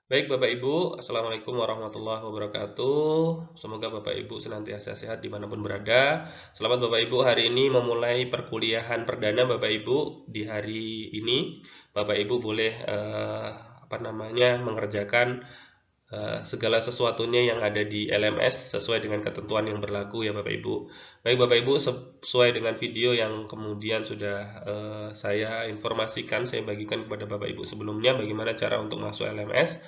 Baik Bapak Ibu, Assalamualaikum warahmatullahi wabarakatuh. Semoga Bapak Ibu senantiasa sehat dimanapun berada. Selamat Bapak Ibu hari ini memulai perkuliahan perdana Bapak Ibu di hari ini. Bapak Ibu boleh mengerjakan segala sesuatunya yang ada di LMS sesuai dengan ketentuan yang berlaku ya Bapak Ibu. Baik Bapak Ibu, sesuai dengan video yang kemudian sudah saya informasikan, saya bagikan kepada Bapak Ibu sebelumnya bagaimana cara untuk masuk LMS,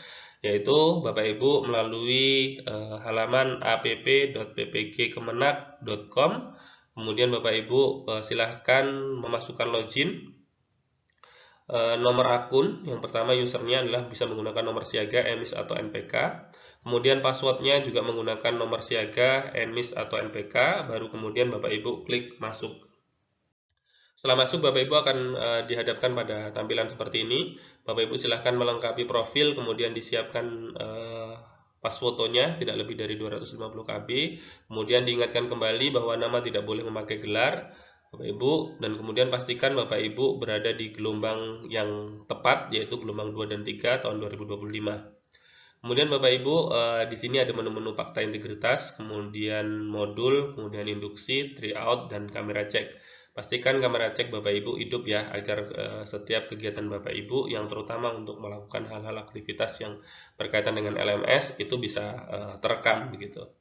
yaitu Bapak Ibu melalui halaman app.ppgkemenak.com. Kemudian Bapak Ibu silahkan memasukkan login. Nomor akun yang pertama, usernya adalah bisa menggunakan nomor siaga, EMIS atau NPK. Kemudian passwordnya juga menggunakan nomor siaga, EMIS atau NPK. Baru kemudian Bapak Ibu klik masuk. Setelah masuk, Bapak Ibu akan dihadapkan pada tampilan seperti ini. Bapak Ibu silahkan melengkapi profil, kemudian disiapkan pas fotonya tidak lebih dari 250 KB. Kemudian diingatkan kembali bahwa nama tidak boleh memakai gelar Bapak Ibu, dan kemudian pastikan Bapak Ibu berada di gelombang yang tepat, yaitu gelombang 2 dan 3 tahun 2025. Kemudian Bapak Ibu, di sini ada menu-menu fakta integritas, kemudian modul, kemudian induksi, tryout, dan kamera cek. Pastikan kamera cek Bapak Ibu hidup ya, agar setiap kegiatan Bapak Ibu yang terutama untuk melakukan hal-hal aktivitas yang berkaitan dengan LMS itu bisa terekam begitu.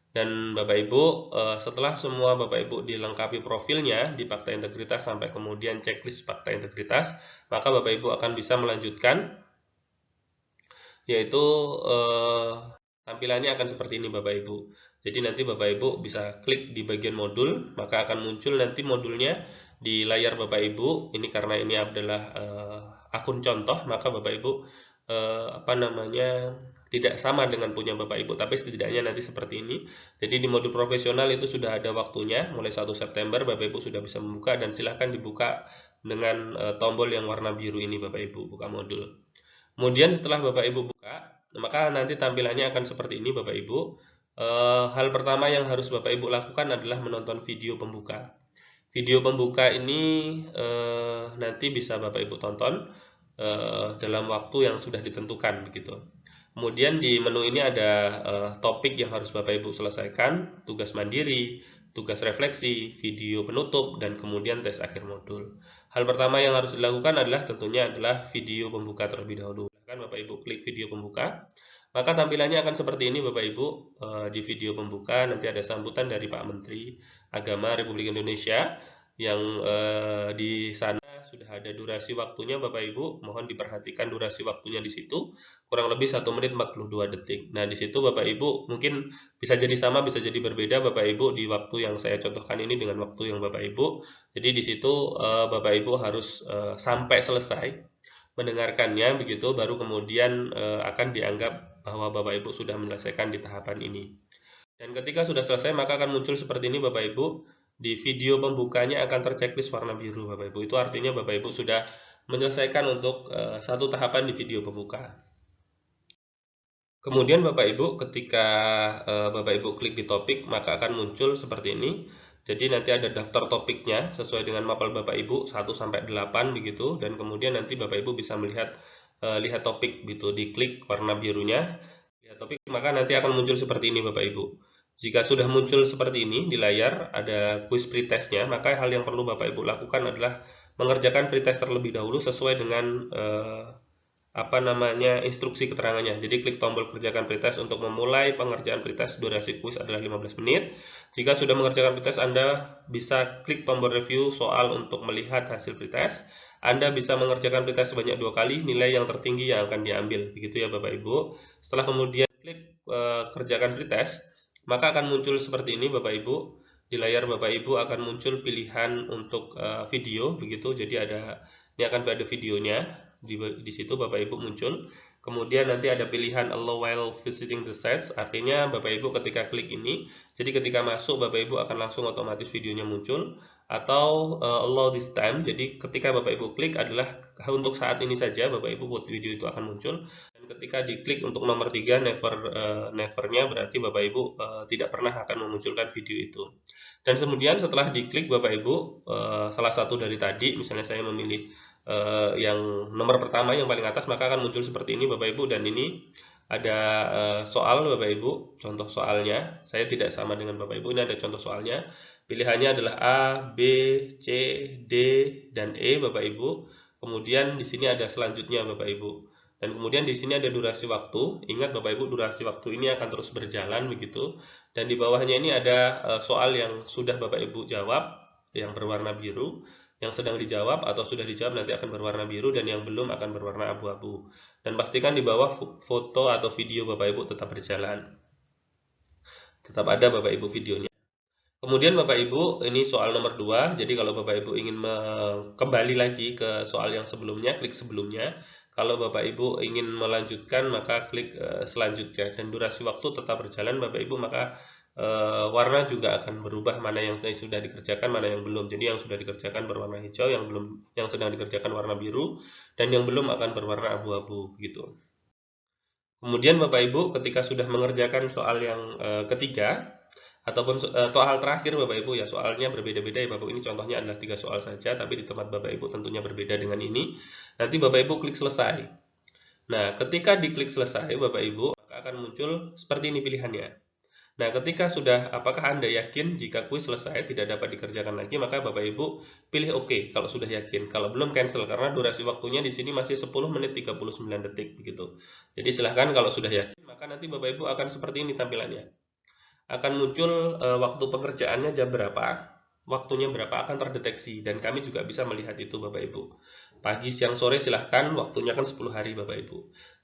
Dan Bapak Ibu, setelah semua Bapak Ibu dilengkapi profilnya di fakta integritas sampai kemudian checklist fakta integritas, maka Bapak Ibu akan bisa melanjutkan, yaitu tampilannya akan seperti ini Bapak Ibu. Jadi nanti Bapak Ibu bisa klik di bagian modul, maka akan muncul nanti modulnya di layar Bapak Ibu. Ini karena ini adalah akun contoh, maka Bapak Ibu tidak sama dengan punya Bapak Ibu, tapi setidaknya nanti seperti ini. Jadi di modul profesional itu sudah ada waktunya, mulai 1 September Bapak Ibu sudah bisa membuka, dan silahkan dibuka dengan tombol yang warna biru ini Bapak Ibu, buka modul. Kemudian setelah Bapak Ibu buka, maka nanti tampilannya akan seperti ini Bapak Ibu. Hal pertama yang harus Bapak Ibu lakukan adalah menonton video pembuka. Video pembuka ini nanti bisa Bapak Ibu tonton dalam waktu yang sudah ditentukan begitu. Kemudian di menu ini ada topik yang harus Bapak Ibu selesaikan, tugas mandiri, tugas refleksi, video penutup, dan kemudian tes akhir modul. Hal pertama yang harus dilakukan adalah tentunya adalah video pembuka terlebih dahulu. Kan Bapak Ibu klik video pembuka, maka tampilannya akan seperti ini Bapak Ibu. Di video pembuka nanti ada sambutan dari Pak Menteri Agama Republik Indonesia yang di sana sudah ada durasi waktunya Bapak Ibu, mohon diperhatikan durasi waktunya di situ kurang lebih 1 menit 42 detik. Nah, di situ Bapak Ibu mungkin bisa jadi sama, bisa jadi berbeda Bapak Ibu di waktu yang saya contohkan ini dengan waktu yang Bapak Ibu. Jadi di situ Bapak Ibu harus sampai selesai mendengarkannya begitu, baru kemudian akan dianggap bahwa Bapak Ibu sudah menyelesaikan di tahapan ini. Dan ketika sudah selesai maka akan muncul seperti ini Bapak Ibu. Di video pembukanya akan terchecklist warna biru Bapak Ibu. Itu artinya Bapak Ibu sudah menyelesaikan untuk satu tahapan di video pembuka. Kemudian Bapak Ibu ketika Bapak Ibu klik di topik maka akan muncul seperti ini. Jadi nanti ada daftar topiknya sesuai dengan mapel Bapak Ibu 1 sampai 8 begitu, dan kemudian nanti Bapak Ibu bisa melihat lihat topik gitu, diklik warna birunya lihat topik, maka nanti akan muncul seperti ini Bapak Ibu. Jika sudah muncul seperti ini di layar ada quiz pretestnya, maka hal yang perlu Bapak Ibu lakukan adalah mengerjakan pretest terlebih dahulu sesuai dengan instruksi keterangannya. Jadi klik tombol kerjakan pretest untuk memulai pengerjaan pretest. Durasi kuis adalah 15 menit. Jika sudah mengerjakan pretest, Anda bisa klik tombol review soal untuk melihat hasil pretest. Anda bisa mengerjakan pretest sebanyak 2 kali, nilai yang tertinggi yang akan diambil. Begitu ya Bapak Ibu. Setelah kemudian klik kerjakan pretest, maka akan muncul seperti ini Bapak Ibu. Di layar Bapak Ibu akan muncul pilihan untuk video begitu. Jadi ini akan ada videonya. Di situ Bapak Ibu muncul. Kemudian nanti ada pilihan allow while visiting the sites, artinya Bapak Ibu ketika klik ini, jadi ketika masuk Bapak Ibu akan langsung otomatis videonya muncul, atau allow this time, jadi ketika Bapak Ibu klik adalah untuk saat ini saja Bapak Ibu buat video itu akan muncul. Dan ketika diklik untuk nomor 3 nevernya berarti Bapak Ibu tidak pernah akan memunculkan video itu. Dan kemudian setelah diklik Bapak Ibu salah satu dari tadi, misalnya saya memilih yang nomor pertama yang paling atas, maka akan muncul seperti ini Bapak Ibu, dan ini ada soal Bapak Ibu, contoh soalnya. Saya tidak sama dengan Bapak Ibu, ini ada contoh soalnya. Pilihannya adalah A, B, C, D, dan E Bapak Ibu. Kemudian di sini ada selanjutnya Bapak Ibu. Dan kemudian di sini ada durasi waktu. Ingat Bapak Ibu, durasi waktu ini akan terus berjalan begitu. Dan di bawahnya ini ada soal yang sudah Bapak Ibu jawab yang berwarna biru, yang sedang dijawab atau sudah dijawab nanti akan berwarna biru, dan yang belum akan berwarna abu-abu. Dan pastikan di bawah foto atau video Bapak Ibu tetap berjalan. Tetap ada Bapak Ibu videonya. Kemudian Bapak Ibu, ini soal nomor 2. Jadi kalau Bapak Ibu ingin kembali lagi ke soal yang sebelumnya, klik sebelumnya. Kalau Bapak Ibu ingin melanjutkan, maka klik selanjutnya. Dan durasi waktu tetap berjalan Bapak Ibu, maka warna juga akan berubah, mana yang sudah dikerjakan, mana yang belum. Jadi yang sudah dikerjakan berwarna hijau, yang sedang dikerjakan warna biru, dan yang belum akan berwarna abu-abu gitu. Kemudian Bapak Ibu ketika sudah mengerjakan soal yang ketiga ataupun soal terakhir Bapak Ibu, ya soalnya berbeda-beda ya Bapak Ibu. Ini contohnya adalah 3 soal saja, tapi di tempat Bapak Ibu tentunya berbeda dengan ini. Nanti Bapak Ibu klik selesai. Nah, ketika diklik selesai Bapak Ibu, maka akan muncul seperti ini pilihannya. Nah, ketika sudah, apakah Anda yakin jika kuis selesai tidak dapat dikerjakan lagi, maka Bapak Ibu pilih oke kalau sudah yakin. Kalau belum, cancel, karena durasi waktunya di sini masih 10 menit 39 detik begitu. Jadi silahkan kalau sudah yakin, maka nanti Bapak Ibu akan seperti ini tampilannya. Akan muncul waktu pengerjaannya jam berapa, waktunya berapa akan terdeteksi, dan kami juga bisa melihat itu Bapak Ibu. Pagi, siang, sore silahkan, waktunya kan 10 hari Bapak Ibu.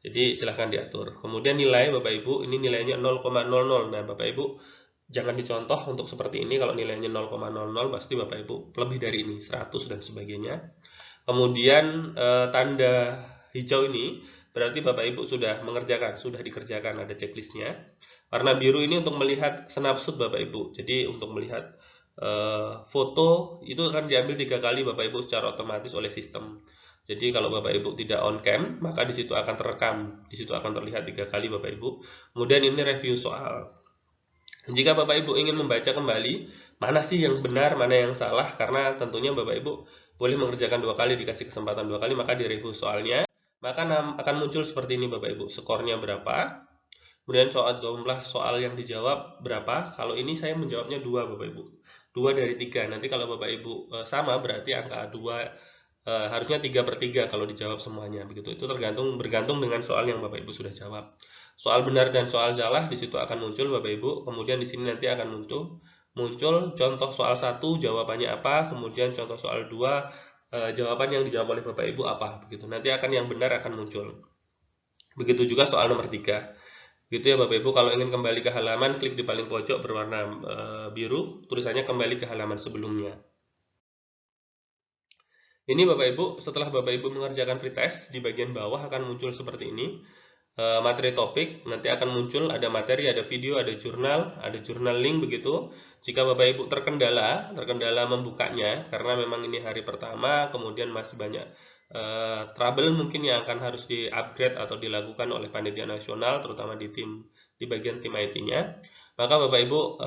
Jadi silahkan diatur. Kemudian nilai Bapak Ibu, ini nilainya 0,00. Nah Bapak Ibu jangan dicontoh untuk seperti ini. Kalau nilainya 0,00 pasti Bapak Ibu lebih dari ini, 100 dan sebagainya. Kemudian tanda hijau ini berarti Bapak Ibu sudah mengerjakan, sudah dikerjakan, ada checklistnya. Warna biru ini untuk melihat snapshot Bapak Ibu. Jadi untuk melihat foto itu akan diambil 3 kali Bapak Ibu secara otomatis oleh sistem. Jadi kalau Bapak Ibu tidak on cam, maka di situ akan terekam, di situ akan terlihat 3 kali Bapak Ibu. Kemudian ini review soal. Jika Bapak Ibu ingin membaca kembali, mana sih yang benar, mana yang salah, karena tentunya Bapak Ibu boleh mengerjakan 2 kali, dikasih kesempatan 2 kali, maka di review soalnya, maka akan muncul seperti ini Bapak Ibu, skornya berapa, kemudian jumlah soal yang dijawab berapa. Kalau ini saya menjawabnya 2 Bapak Ibu, 2 dari 3. Nanti kalau Bapak Ibu sama, berarti angka 2 harusnya 3/3 kalau dijawab semuanya begitu. Itu bergantung dengan soal yang Bapak Ibu sudah jawab. Soal benar dan soal salah di situ akan muncul Bapak Ibu. Kemudian di sini nanti akan muncul contoh soal 1 jawabannya apa, kemudian contoh soal 2 jawaban yang dijawab oleh Bapak Ibu apa begitu. Nanti akan yang benar akan muncul. Begitu juga soal nomor 3. Gitu ya Bapak Ibu. Kalau ingin kembali ke halaman, klik di paling pojok berwarna biru, tulisannya kembali ke halaman sebelumnya. Ini Bapak Ibu, setelah Bapak Ibu mengerjakan pretest, di bagian bawah akan muncul seperti ini. Materi topik, nanti akan muncul ada materi, ada video, ada jurnal link begitu. Jika Bapak Ibu terkendala membukanya, karena memang ini hari pertama, kemudian masih banyak trouble mungkin yang akan harus di-upgrade atau dilakukan oleh panitia nasional, terutama di bagian tim IT-nya. Maka Bapak Ibu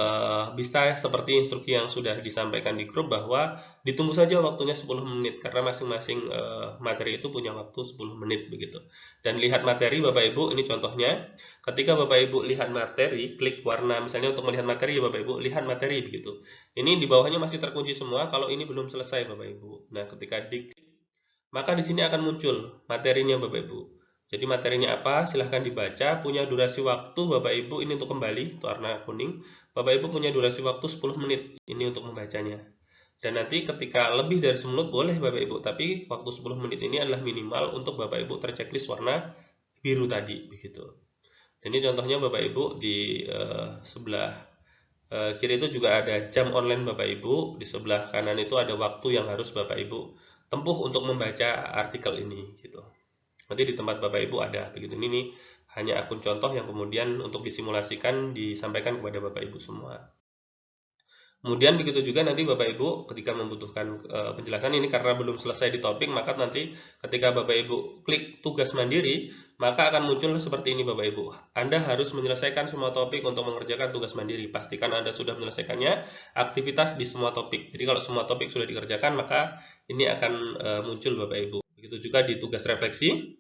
bisa seperti instruksi yang sudah disampaikan di grup, bahwa ditunggu saja waktunya 10 menit, karena masing-masing materi itu punya waktu 10 menit begitu. Dan lihat materi Bapak Ibu, ini contohnya. Ketika Bapak Ibu lihat materi, klik warna, misalnya untuk melihat materi ya Bapak Ibu, lihat materi begitu. Ini di bawahnya masih terkunci semua, kalau ini belum selesai Bapak Ibu. Nah, ketika diklik, maka di sini akan muncul materinya Bapak Ibu. Jadi materinya apa? Silahkan dibaca. Punya durasi waktu Bapak Ibu, ini untuk kembali, itu warna kuning. Bapak Ibu punya durasi waktu 10 menit, ini untuk membacanya. Dan nanti ketika lebih dari 10 menit boleh Bapak Ibu, tapi waktu 10 menit ini adalah minimal untuk Bapak Ibu terchecklist warna biru tadi begitu. Dan ini contohnya Bapak Ibu di sebelah kiri itu juga ada jam online Bapak Ibu, di sebelah kanan itu ada waktu yang harus Bapak Ibu tempuh untuk membaca artikel ini gitu. Nanti di tempat Bapak Ibu ada begitu. Ini hanya akun contoh yang kemudian untuk disimulasikan disampaikan kepada Bapak Ibu semua. Kemudian begitu juga nanti Bapak Ibu ketika membutuhkan penjelasan ini, karena belum selesai di topik, maka nanti ketika Bapak Ibu klik tugas mandiri, maka akan muncul seperti ini Bapak Ibu. Anda harus menyelesaikan semua topik untuk mengerjakan tugas mandiri. Pastikan Anda sudah menyelesaikannya, aktivitas di semua topik. Jadi kalau semua topik sudah dikerjakan, maka ini akan muncul Bapak Ibu. Begitu juga di tugas refleksi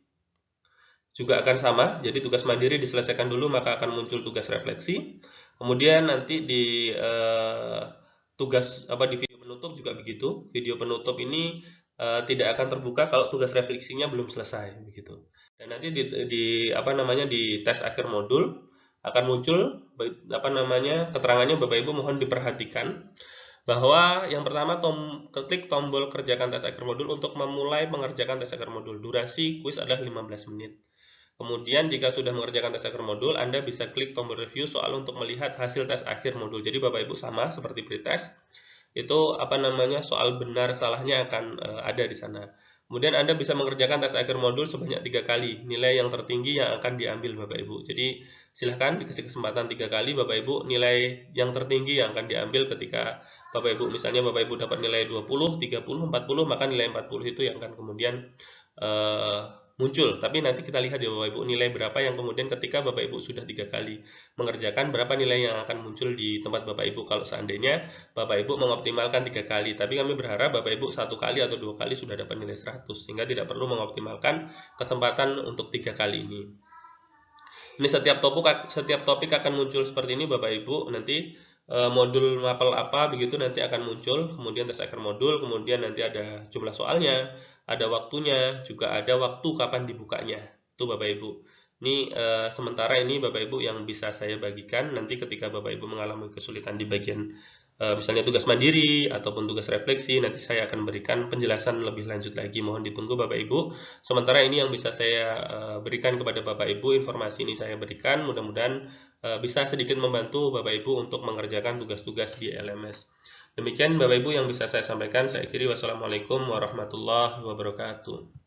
juga akan sama. Jadi tugas mandiri diselesaikan dulu maka akan muncul tugas refleksi. Kemudian nanti di di video penutup juga begitu. Video penutup ini tidak akan terbuka kalau tugas refleksinya belum selesai begitu. Dan nanti di tes akhir modul akan muncul keterangannya. Bapak Ibu mohon diperhatikan bahwa yang pertama klik tombol kerjakan tes akhir modul untuk memulai mengerjakan tes akhir modul. Durasi kuis adalah 15 menit. Kemudian jika sudah mengerjakan tes akhir modul, Anda bisa klik tombol review soal untuk melihat hasil tes akhir modul. Jadi Bapak Ibu sama seperti pretest, itu soal benar salahnya akan ada di sana. Kemudian Anda bisa mengerjakan tes akhir modul sebanyak 3 kali. Nilai yang tertinggi yang akan diambil Bapak Ibu. Jadi silahkan dikasih kesempatan 3 kali Bapak Ibu, nilai yang tertinggi yang akan diambil ketika Bapak Ibu misalnya Bapak Ibu dapat nilai 20, 30, 40, maka nilai 40 itu yang akan kemudian muncul. Tapi nanti kita lihat ya Bapak Ibu nilai berapa yang kemudian ketika Bapak Ibu sudah 3 kali mengerjakan, berapa nilai yang akan muncul di tempat Bapak Ibu kalau seandainya Bapak Ibu mengoptimalkan 3 kali. Tapi kami berharap Bapak Ibu 1 kali atau 2 kali sudah dapat nilai 100 sehingga tidak perlu mengoptimalkan kesempatan untuk 3 kali ini. Ini setiap topik akan muncul seperti ini Bapak Ibu. Nanti modul mapel apa begitu nanti akan muncul, kemudian tes akhir modul, kemudian nanti ada jumlah soalnya, ada waktunya, juga ada waktu kapan dibukanya. Itu Bapak Ibu. Ini sementara ini Bapak Ibu yang bisa saya bagikan. Nanti ketika Bapak Ibu mengalami kesulitan di bagian misalnya tugas mandiri ataupun tugas refleksi, nanti saya akan berikan penjelasan lebih lanjut lagi. Mohon ditunggu Bapak Ibu. Sementara ini yang bisa saya berikan kepada Bapak Ibu, informasi ini saya berikan. Mudah-mudahan bisa sedikit membantu Bapak Ibu untuk mengerjakan tugas-tugas di LMS. Demikian Bapak Ibu yang bisa saya sampaikan. Saya akhiri. Wassalamualaikum warahmatullahi wabarakatuh.